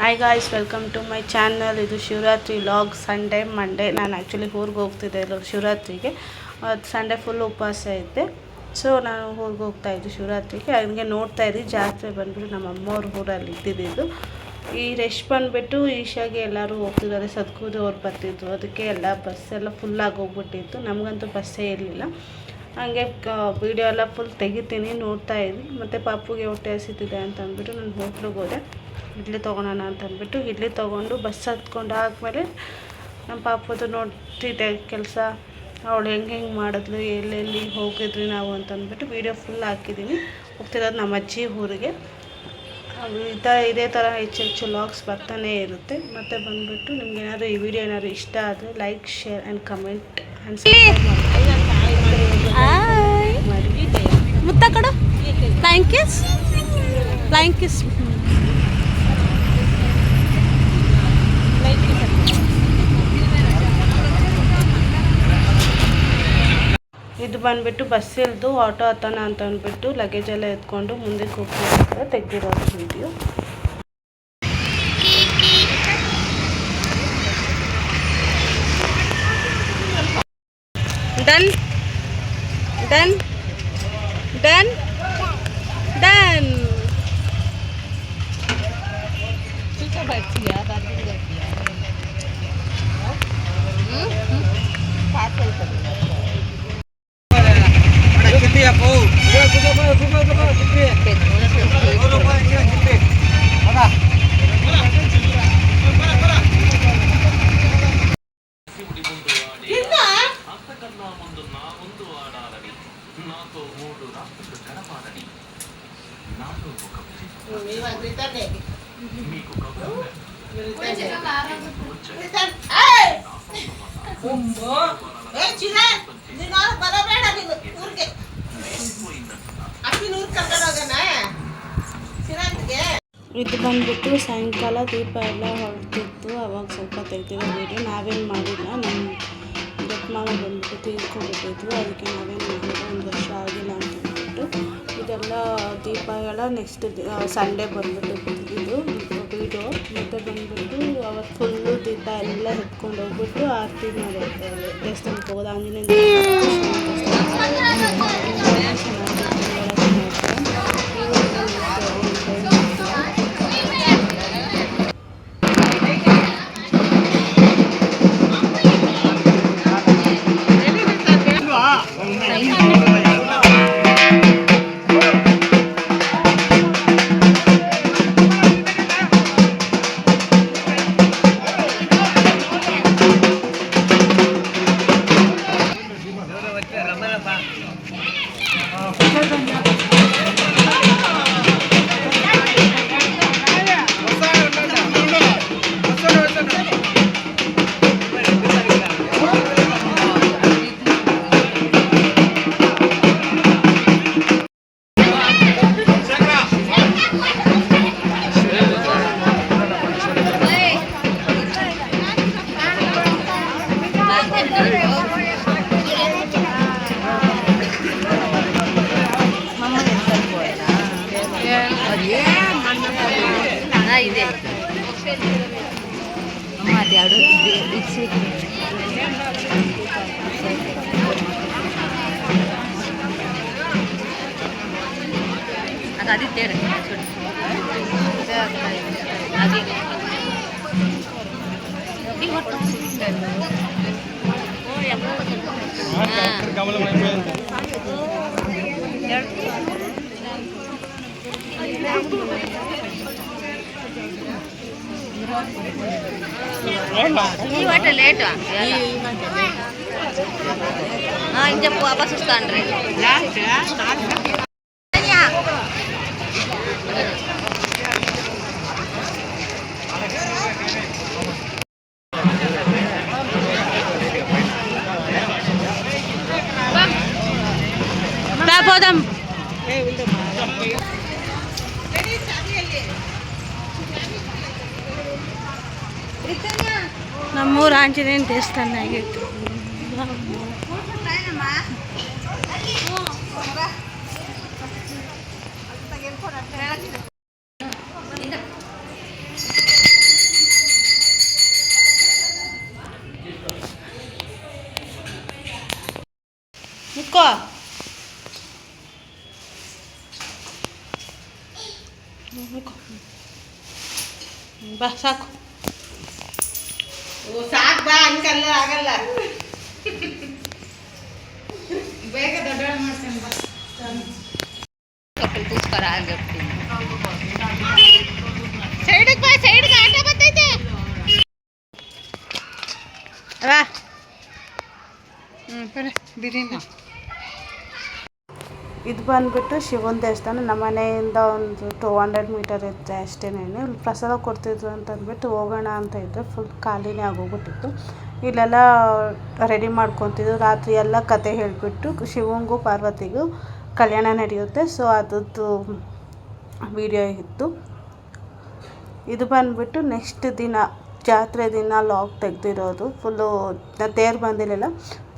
Hi guys, welcome to my channel. ಇದು Shivaratri vlog. Sunday Monday ನಾನು actually ಊರಿಗೆ ಹೋಗ್ತಿದ್ದೆ ಶಿವರಾತ್ರಿಗೆ. ಸಂಡೇ ಫುಲ್ ಉಪವಾಸ ಇದ್ದೆ. ಸೊ ನಾನು ಊರಿಗೆ ಹೋಗ್ತಾಯಿದ್ದೆ ಶಿವರಾತ್ರಿಗೆ. ಹಂಗೆ ನೋಡ್ತಾಯಿದ್ದೆ ಜಾತ್ರೆ ಬಂದುಬಿಟ್ಟು ನಮ್ಮ ಅಮ್ಮವ್ರ ಊರಲ್ಲಿ ಇದ್ದಿದ್ದು. ಈ ರೆಶ್ ಬಂದುಬಿಟ್ಟು ಈಶಾಗೆ ಎಲ್ಲರೂ ಹೋಗ್ತಿದ್ದಾರೆ. ಸದ್ಗುರು ಅವ್ರು ಬರ್ತಿದ್ರು, ಅದಕ್ಕೆ ಎಲ್ಲ ಬಸ್ಸೆಲ್ಲ ಫುಲ್ಲಾಗಿ ಹೋಗ್ಬಿಟ್ಟಿತ್ತು. ನಮಗಂತೂ ಬಸ್ಸೇ ಇರಲಿಲ್ಲ. ಹಾಗೆ ವೀಡಿಯೋ ಎಲ್ಲ ಫುಲ್ ತೆಗಿತೀನಿ, ನೋಡ್ತಾಯಿದ್ವಿ. ಮತ್ತು ಪಾಪುಗೆ ಹೊಟ್ಟೆ ಹಸಿತಿದೆ ಅಂತ ಅಂದ್ಬಿಟ್ಟು ನಾನು ಹೋಟ್ಲಿಗೆ ಹೋದೆ. ಇಡ್ಲಿ ತೊಗೊಳೋಣ ಅಂತ ಅಂದ್ಬಿಟ್ಟು ಇಡ್ಲಿ ತೊಗೊಂಡು ಬಸ್ ಹತ್ಕೊಂಡು ಆದಮೇಲೆ ನಮ್ಮ ಪಾಪದು ನೋಡ್ತಿದ್ದೆ ಕೆಲಸ. ಅವಳು ಹೆಂಗೆ ಮಾಡಿದ್ಲು, ಎಲ್ಲೆಲ್ಲಿ ಹೋಗಿದ್ವಿ ನಾವು ಅಂತಂದ್ಬಿಟ್ಟು ವೀಡಿಯೋ ಫುಲ್ ಹಾಕಿದ್ದೀನಿ. ಹೋಗ್ತಿರೋದು ನಮ್ಮ ಅಜ್ಜಿ ಊರಿಗೆ. ಇದೇ ಥರ ಹೆಚ್ಚು ವ್ಲಾಗ್ಸ್ ಬರ್ತಾನೆ ಇರುತ್ತೆ. ಮತ್ತು ಬಂದುಬಿಟ್ಟು ನಿಮ್ಗೆ ಏನಾದರೂ ಈ ವಿಡಿಯೋ ಏನಾದರೂ ಇಷ್ಟ ಆದರೆ like, share and comment and subscribe ಮಾಡಿ. ಮುತ್ತ ಕಡು ಫ್ಲೈಂಗ್ ಕಿಸ್. ಇದು ಬಂದುಬಿಟ್ಟು ಬಸ್ ಇಲ್ದು ಆಟೋ ಹತ್ತೋಣ ಅಂತ ಅಂದ್ಬಿಟ್ಟು ಲಗೇಜ್ ಎಲ್ಲ ಎತ್ಕೊಂಡು ಮುಂದಕ್ಕೆ ಹೋಗ್ತಿರ್ತಾರೆ ತೆಗೆದಿರೋದು video. Done done done done. ಇದು ಬಂದುಬಿಟ್ಟು ಸಾಯಂಕಾಲ ದೀಪ ಎಲ್ಲ ಹೊರಟಿತ್ತು. ಅವಾಗ ಸ್ವಲ್ಪ ತೆಗ್ದಿರೋ ವೀಡಿಯೋ. ನಾವೇನು ಮಾಡಿಲ್ಲ, ನಮ್ಮ ದೊಡ್ಡ ಮಾವ ಬಂದುಬಿಟ್ಟು ತೀರ್ಕೊಂಡ್ಬಿಟ್ಟಿದ್ವು. ಅದಕ್ಕೆ ನಾವೇನು ಮಾಡಿಲ್ಲ, 1 ವರ್ಷ ಆಗಿಲ್ಲ ಅಂತ ಅಂದ್ಬಿಟ್ಟು ಇದೆಲ್ಲ ದೀಪಗಳ ನೆಕ್ಸ್ಟ್ ಸಂಡೇ ಬಂದುಬಿಟ್ಟು ತೆಗೆದಿದ್ದು ವೀಡಿಯೋ. ಮತ್ತು ಬಂದುಬಿಟ್ಟು ಅವತ್ತು ಫುಲ್ಲು ದೀಪ ಎಲ್ಲ ಎತ್ಕೊಂಡು ಹೋಗ್ಬಿಟ್ಟು ಆರತಿ ಮಾಡೋದು ದೇವಸ್ಥಾನಕ್ಕೆ ಹೋಗೋದು. ಆಂಜನೇಯ ಇದೆ ಅದ್ಯಾವುದು ಅದು ಅದಿದ್ದೇನೆ ಅದೇ లేట్ ఇంక వాపస్ వస్తాను రీ. పోదాం. ನಮ್ಮೂರು ಆಂಜನೇಯನ ದೇವಸ್ಥಾನ ಆಗಿತ್ತು. ಬಾ ಸಾಕು. ಸಾಕು ಬಾ, ಹಂಗಲ್ಲ ಆಗಲ್ಲ. ಬೇಗ ದೊಡ್ಡ ಮಾಡ್ತೇನೆ ಬಾ. ಸೈಡಿಗೆ ಬಾ, ಸೈಡ್ಗೆ ಆಟ ಬರ್ತೈತೆ. ರಾ ಬಿರಿನಾ ಇದು ಬಂದುಬಿಟ್ಟು ಶಿವನ ದೇವಸ್ಥಾನ. ನಮ್ಮ ಮನೆಯಿಂದ ಒಂದು 200 ಮೀಟರ್ ಇರುತ್ತೆ ಅಷ್ಟೇನೇನು. ಇಲ್ಲಿ ಪ್ರಸಾದ ಕೊಡ್ತಿದ್ರು ಅಂತ ಅಂದ್ಬಿಟ್ಟು ಹೋಗೋಣ ಅಂತ ಇದ್ದರೆ ಫುಲ್ ಖಾಲಿನೇ ಆಗೋಗ್ಬಿಟ್ಟಿತ್ತು. ಇಲ್ಲೆಲ್ಲ ರೆಡಿ ಮಾಡ್ಕೊತಿದ್ರು. ರಾತ್ರಿ ಎಲ್ಲ ಕತೆ ಹೇಳಿಬಿಟ್ಟು ಶಿವಂಗೂ ಪಾರ್ವತಿಗೂ ಕಲ್ಯಾಣ ನಡೆಯುತ್ತೆ. ಸೊ ಅದರದ್ದು ವಿಡಿಯೋ ಇತ್ತು. ಇದು ಬಂದುಬಿಟ್ಟು ನೆಕ್ಸ್ಟ್ ದಿನ ಜಾತ್ರೆ ದಿನ ಲಾಗ್ ತೆಗೆದಿರೋದು. ಫುಲ್ಲು ತೇರು ಬಂದಿರಲಿಲ್ಲ.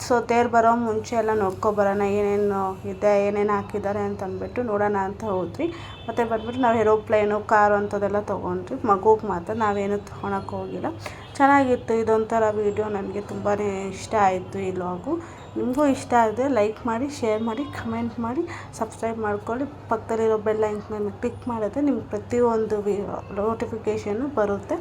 ಸೊ ತೇರು ಬರೋ ಮುಂಚೆ ಎಲ್ಲ ನೋಡ್ಕೊಬರೋಣ ಏನೇನು ಇದೆ, ಏನೇನು ಹಾಕಿದ್ದಾರೆ ಅಂತ ಅಂದ್ಬಿಟ್ಟು ನೋಡೋಣ ಅಂತ ಹೋದ್ವಿ. ಮತ್ತು ಬಂದ್ಬಿಟ್ಟು ನಾವು ಏರೋಪ್ಲೇನು ಕಾರು ಅಂಥದ್ದೆಲ್ಲ ತೊಗೊಂಡ್ರಿ. ಮಗುಗೆ ಮಾತ್ರ ನಾವೇನು ತೊಗೊಳಕ್ಕೆ ಹೋಗಿಲ್ಲ. ಚೆನ್ನಾಗಿತ್ತು. ಇದೊಂಥರ ವೀಡಿಯೋ ನನಗೆ ತುಂಬಾ ಇಷ್ಟ ಆಯಿತು ಈ ಲಾಗು. ನಿಮಗೂ ಇಷ್ಟ ಆದರೆ ಲೈಕ್ ಮಾಡಿ, ಶೇರ್ ಮಾಡಿ, ಕಮೆಂಟ್ ಮಾಡಿ, ಸಬ್ಸ್ಕ್ರೈಬ್ ಮಾಡ್ಕೊಳ್ಳಿ. ಪಕ್ಕದಲ್ಲಿರೋ ಬೆಲ್ ಐಕನ್ನ ಕ್ಲಿಕ್ ಮಾಡಿದ್ರೆ ನಿಮ್ಗೆ ಪ್ರತಿಯೊಂದು ನೋಟಿಫಿಕೇಷನ್ನು ಬರುತ್ತೆ.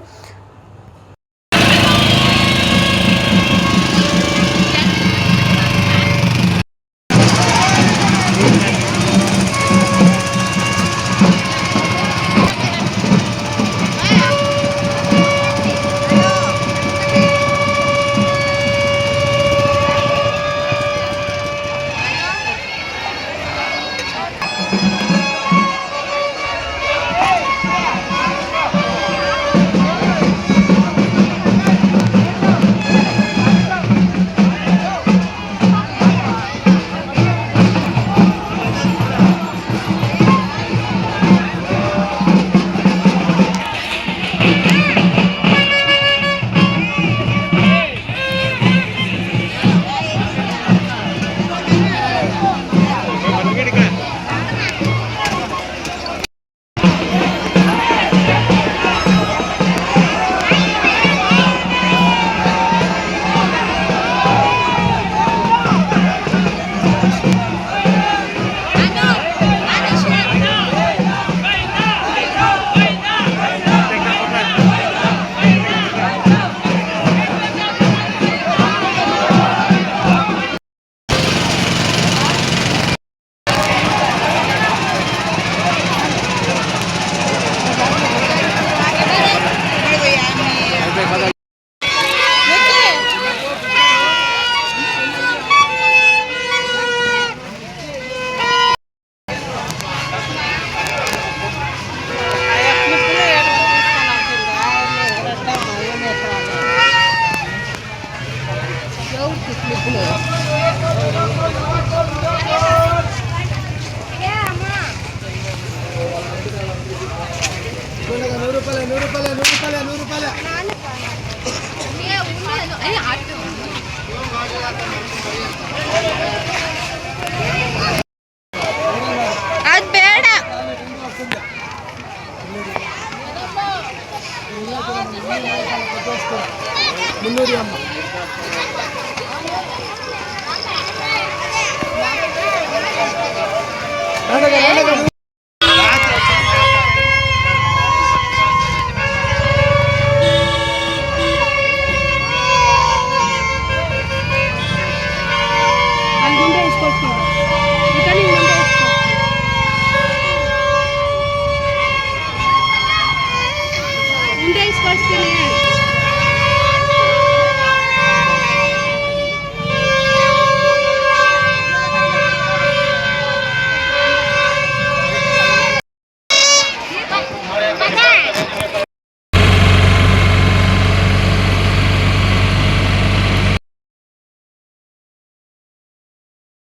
ಅದು ಬೇಡ. ಮುನ್ನೂರು